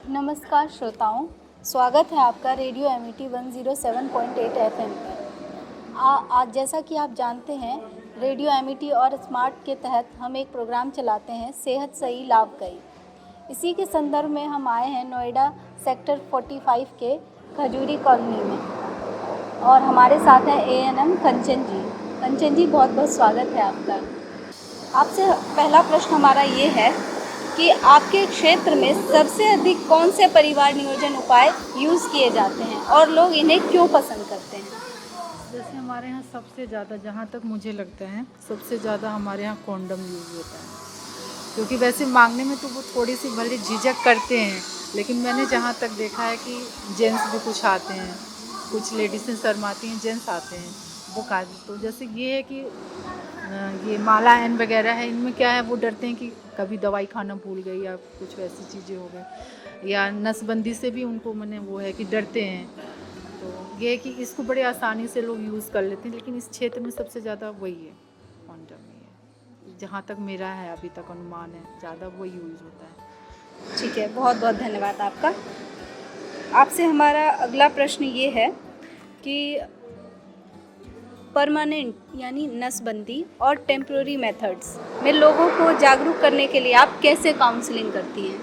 नमस्कार श्रोताओं, स्वागत है आपका रेडियो एमिटी 107.8 एफएम पर। आज जैसा कि आप जानते हैं, रेडियो एमिटी और स्मार्ट के तहत हम एक प्रोग्राम चलाते हैं, सेहत सही लाभकारी। इसी के संदर्भ में हम आए हैं नोएडा सेक्टर 45 के खजूरी कॉलोनी में और हमारे साथ हैं एएनएम कंचन जी। कंचन जी, बहुत बहुत स्वागत है आपका। आपसे पहला प्रश्न हमारा ये है कि आपके क्षेत्र में सबसे अधिक कौन से परिवार नियोजन उपाय यूज़ किए जाते हैं और लोग इन्हें क्यों पसंद करते हैं? जैसे हमारे यहाँ सबसे ज़्यादा, जहाँ तक मुझे लगता है, सबसे ज़्यादा हमारे यहाँ कॉन्डम यूज़ होता है। क्योंकि वैसे मांगने में तो वो थोड़ी सी भले झिझक करते हैं, लेकिन मैंने जहाँ तक देखा है कि जेंट्स भी कुछ आते हैं, कुछ लेडीज़ें शर्माती हैं, जेंट्स आते हैं वो खा। तो जैसे ये है कि ये माला एन वगैरह है, इनमें क्या है, वो डरते हैं कि कभी दवाई खाना भूल गई या कुछ वैसी चीज़ें हो गई, या नसबंदी से भी उनको मैंने वो है कि डरते हैं। तो ये है कि इसको बड़े आसानी से लोग यूज़ कर लेते हैं, लेकिन इस क्षेत्र में सबसे ज़्यादा वही है, कॉन्डम ही है, जहाँ तक मेरा है अभी तक अनुमान है, ज़्यादा वही यूज़ होता है। ठीक है, बहुत बहुत धन्यवाद आपका। आपसे हमारा अगला प्रश्न ये है कि परमानेंट यानी नसबंदी और टेम्पररी मेथड्स में लोगों को जागरूक करने के लिए आप कैसे काउंसलिंग करती हैं?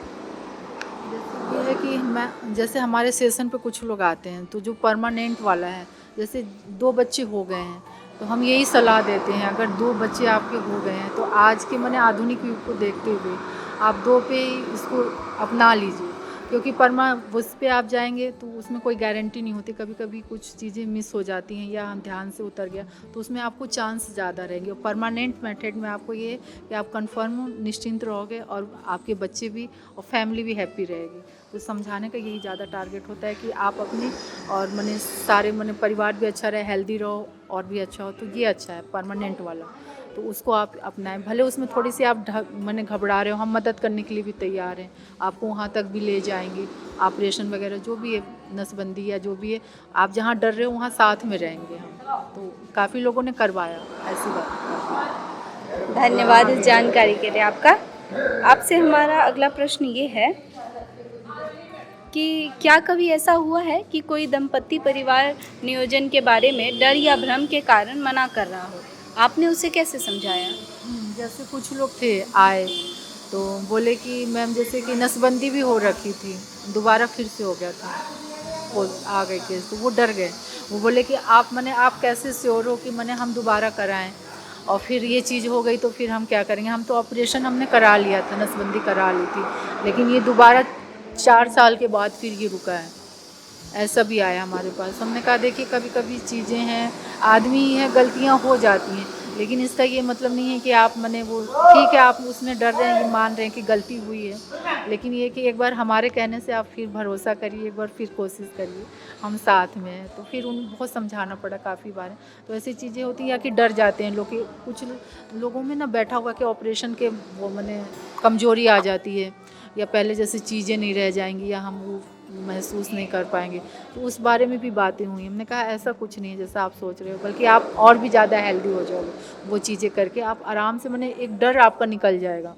ये है कि मैं, जैसे हमारे सेशन पे कुछ लोग आते हैं, तो जो परमानेंट वाला है, जैसे 2 बच्चे हो गए हैं, तो हम यही सलाह देते हैं, अगर 2 बच्चे आपके हो गए हैं तो आज के माने आधुनिक युग को देखते हुए आप 2 पे ही इसको अपना लीजिए। क्योंकि उस पे आप जाएंगे तो उसमें कोई गारंटी नहीं होती, कभी कभी कुछ चीज़ें मिस हो जाती हैं या हम ध्यान से उतर गया, तो उसमें आपको चांस ज़्यादा रहेंगे। और परमानेंट मेथड में आपको ये है कि आप कंफर्म निश्चिंत रहोगे और आपके बच्चे भी और फैमिली भी हैप्पी रहेगी। तो समझाने का यही ज़्यादा टारगेट होता है कि आप अपनी और मने सारे मने परिवार भी अच्छा रहे, हेल्दी रहो और भी अच्छा हो, तो ये अच्छा है परमानेंट वाला। तो उसको आप अपनाएं, भले उसमें थोड़ी सी आप मने घबरा रहे हो, हम मदद करने के लिए भी तैयार हैं, आपको वहाँ तक भी ले जाएंगे, ऑपरेशन वगैरह जो भी है, नसबंदी या जो भी है, आप जहाँ डर रहे हो वहाँ साथ में रहेंगे हम। तो काफ़ी लोगों ने करवाया, ऐसी बात। धन्यवाद इस जानकारी के लिए आपका। आपसे हमारा अगला प्रश्न ये है कि क्या कभी ऐसा हुआ है कि कोई दंपति परिवार नियोजन के बारे में डर या भ्रम के कारण मना कर रहा हो? आपने उसे कैसे समझाया? जैसे कुछ लोग थे आए तो बोले कि मैम, जैसे कि नसबंदी भी हो रखी थी, दोबारा फिर से हो गया था, वो आ गए केस, तो वो डर गए। वो बोले कि आप कैसे श्योर हो कि हम दोबारा कराएं, और फिर ये चीज़ हो गई तो फिर हम क्या करेंगे, हम तो ऑपरेशन हमने करा लिया था, नसबंदी करा ली थी, लेकिन ये दोबारा 4 साल के बाद फिर ये रुका है। ऐसा भी आया हमारे पास। हमने कहा देखिए, कभी कभी चीज़ें हैं, आदमी है, गलतियां हो जाती हैं, लेकिन इसका ये मतलब नहीं है कि आप वो ठीक है, आप उसमें डर रहे हैं, ये मान रहे हैं कि गलती हुई है, लेकिन ये कि एक बार हमारे कहने से आप फिर भरोसा करिए, एक बार फिर कोशिश करिए, हम साथ में हैं। तो फिर उन्हें बहुत समझाना पड़ा काफ़ी बार। तो ऐसी चीज़ें होती हैं या कि डर जाते हैं लोग, कुछ लोगों में ना बैठा हुआ कि ऑपरेशन के वो कमज़ोरी आ जाती है, या पहले जैसे चीज़ें नहीं रह जाएंगी, या हम वो महसूस नहीं कर पाएंगे, तो उस बारे में भी बातें हुई। हमने कहा ऐसा कुछ नहीं है जैसा आप सोच रहे हो, बल्कि आप और भी ज़्यादा हेल्दी हो जाओगे वो चीज़ें करके, आप आराम से एक डर आपका निकल जाएगा।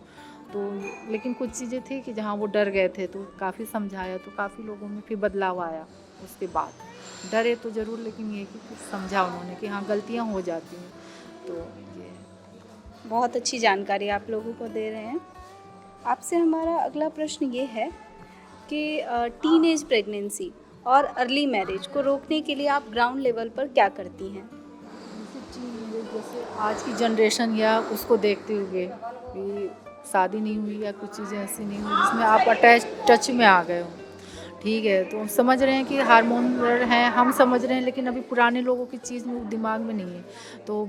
तो लेकिन कुछ चीज़ें थी कि जहाँ वो डर गए थे, तो काफ़ी समझाया, तो काफ़ी लोगों में फिर बदलाव आया उसके बाद। डरे तो ज़रूर, लेकिन ये कि कुछ समझा उन्होंने कि हाँ, गलतियाँ हो जाती हैं। तो ये बहुत अच्छी जानकारी आप लोगों को दे रहे हैं। आपसे हमारा अगला प्रश्न ये है कि टीनेज प्रेगनेंसी और अर्ली मैरिज को रोकने के लिए आप ग्राउंड लेवल पर क्या करती हैं? जैसे आज की जनरेशन या उसको देखते हुए कि शादी नहीं हुई या कुछ चीज़ें ऐसी नहीं हुई जिसमें आप टच में आ गए हो, ठीक है, तो समझ रहे हैं कि हार्मोन हैं, हम समझ रहे हैं, लेकिन अभी पुराने लोगों की चीज़ में दिमाग में नहीं है। तो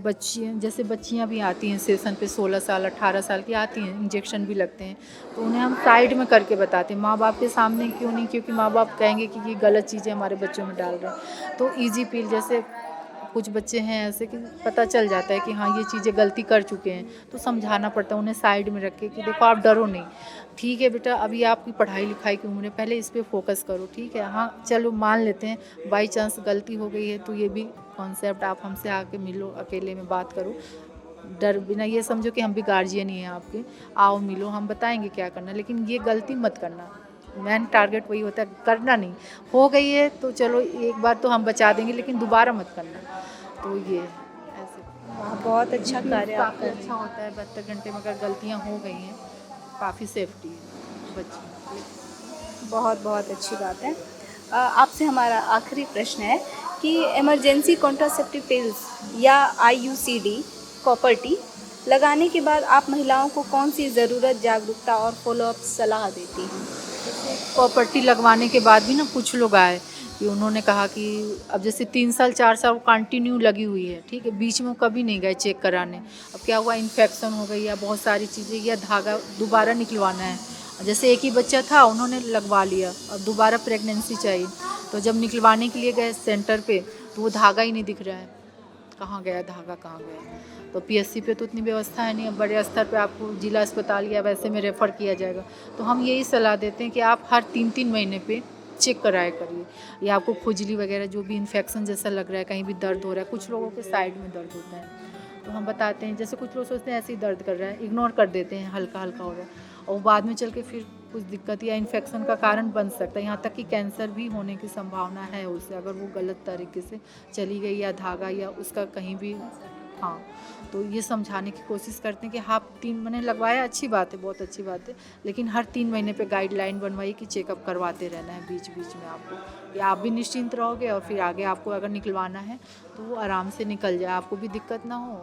जैसे बच्चियां भी आती हैं सेशन पे, 16 साल 18 साल की आती हैं, इंजेक्शन भी लगते हैं, तो उन्हें हम साइड में करके बताते हैं, माँ बाप के सामने क्यों नहीं, क्योंकि माँ बाप कहेंगे कि ये गलत चीज़ें हमारे बच्चों में डाल रहे हैं। तो ईजी पील, जैसे कुछ बच्चे हैं ऐसे कि पता चल जाता है कि हाँ, ये चीज़ें गलती कर चुके हैं, तो समझाना पड़ता है उन्हें साइड में रख के कि देखो, आप डरो नहीं, ठीक है बेटा, अभी आपकी पढ़ाई लिखाई की उम्र है, पहले इस पे फोकस करो, ठीक है, हाँ चलो मान लेते हैं बाई चांस गलती हो गई है, तो ये भी कॉन्सेप्ट आप हमसे आके मिलो, अकेले में बात करो, डर बिना, ये समझो कि हम भी गार्जियन ही हैं आपके, आओ मिलो, हम बताएंगे क्या करना, लेकिन ये गलती मत करना, मेन टारगेट वही होता है, करना नहीं। हो गई है तो चलो एक बार तो हम बचा देंगे, लेकिन दोबारा मत करना। तो ये ऐसे बहुत अच्छा कार्य आप काफ़ी कर रहे अच्छा होता है। 72 घंटे में अगर गलतियाँ हो गई हैं, काफ़ी सेफ्टी है बच्चे। हैं। बहुत बहुत अच्छी बात है। आपसे हमारा आखिरी प्रश्न है कि इमरजेंसी कॉन्ट्रासेप्टिव पिल्स या IUCD कॉपर टी लगाने के बाद आप महिलाओं को कौन सी ज़रूरत, जागरूकता और फॉलोअप सलाह देती हैं? प्रॉपर्टी लगवाने के बाद भी ना कुछ लोग आए कि उन्होंने कहा कि अब जैसे 3 साल 4 साल वो कंटिन्यू लगी हुई है, ठीक है, बीच में वो कभी नहीं गए चेक कराने। अब क्या हुआ, इन्फेक्शन हो गई या बहुत सारी चीज़ें, या धागा दोबारा निकलवाना है। जैसे एक ही बच्चा था, उन्होंने लगवा लिया, अब दोबारा प्रेगनेंसी चाहिए, तो जब निकलवाने के लिए गए सेंटर पे तो वो धागा ही नहीं दिख रहा है, कहाँ गया धागा, कहाँ गया। तो PSC पे तो उतनी व्यवस्था है नहीं, अब बड़े स्तर पे आपको जिला अस्पताल या वैसे में रेफ़र किया जाएगा। तो हम यही सलाह देते हैं कि आप हर 3-3 महीने पे चेक कराया करिए, या आपको खुजली वगैरह जो भी इन्फेक्शन जैसा लग रहा है, कहीं भी दर्द हो रहा है, कुछ लोगों के साइड में दर्द होता है, तो हम बताते हैं। जैसे कुछ लोग सोचते हैं ऐसे ही दर्द कर रहा है, इग्नोर कर देते हैं, हल्का हल्का हो रहा है, और बाद में चल के फिर कुछ दिक्कत या इन्फेक्शन का कारण बन सकता है, यहाँ तक कि कैंसर भी होने की संभावना है उससे, अगर वो गलत तरीके से चली गई या धागा या उसका कहीं भी। हाँ, तो ये समझाने की कोशिश करते हैं कि हाँ 3 महीने लगवाया, अच्छी बात है, बहुत अच्छी बात है, लेकिन हर 3 महीने पे गाइडलाइन बनवाइए कि चेकअप करवाते रहना है बीच बीच में आपको, या आप भी निश्चिंत रहोगे और फिर आगे आपको अगर निकलवाना है तो वो आराम से निकल जाए, आपको भी दिक्कत ना हो,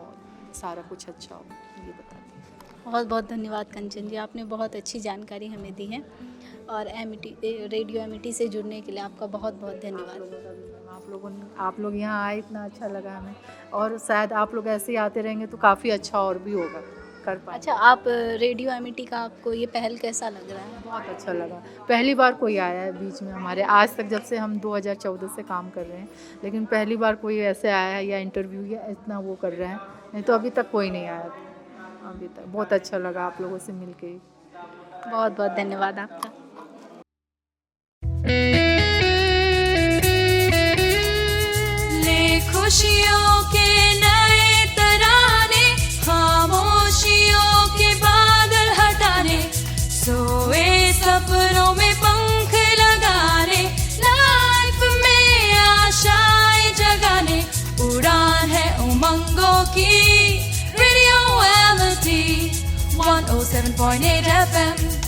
सारा कुछ अच्छा हो, ये बताते हैं। बहुत बहुत धन्यवाद कंचन जी, आपने बहुत अच्छी जानकारी हमें दी है, और रेडियो एमिटी से जुड़ने के लिए आपका बहुत बहुत धन्यवाद। आप लोग यहाँ आए, इतना अच्छा लगा हमें, और शायद आप लोग ऐसे ही आते रहेंगे तो काफ़ी अच्छा और भी होगा, कर पाएंगे। अच्छा, आप रेडियो एमिटी का आपको ये पहल कैसा लग रहा है? बहुत अच्छा लगा, पहली बार कोई आया है बीच में हमारे, आज तक जब से हम 2014 से काम कर रहे हैं, लेकिन पहली बार कोई ऐसे आया है या इंटरव्यू या इतना वो कर रहे हैं, नहीं तो अभी तक कोई नहीं आया था अभी तक। बहुत अच्छा लगा आप लोगों से मिलके। बहुत बहुत धन्यवाद आपका। खुशियों के नए तराने, खामोशियों के बादल हटाने, सोए सपनों में पंख लगाने, लाइफ में आशाएं जगाने, उड़ान है उमंगों की, रेडियो एमिटी 107.8 FM।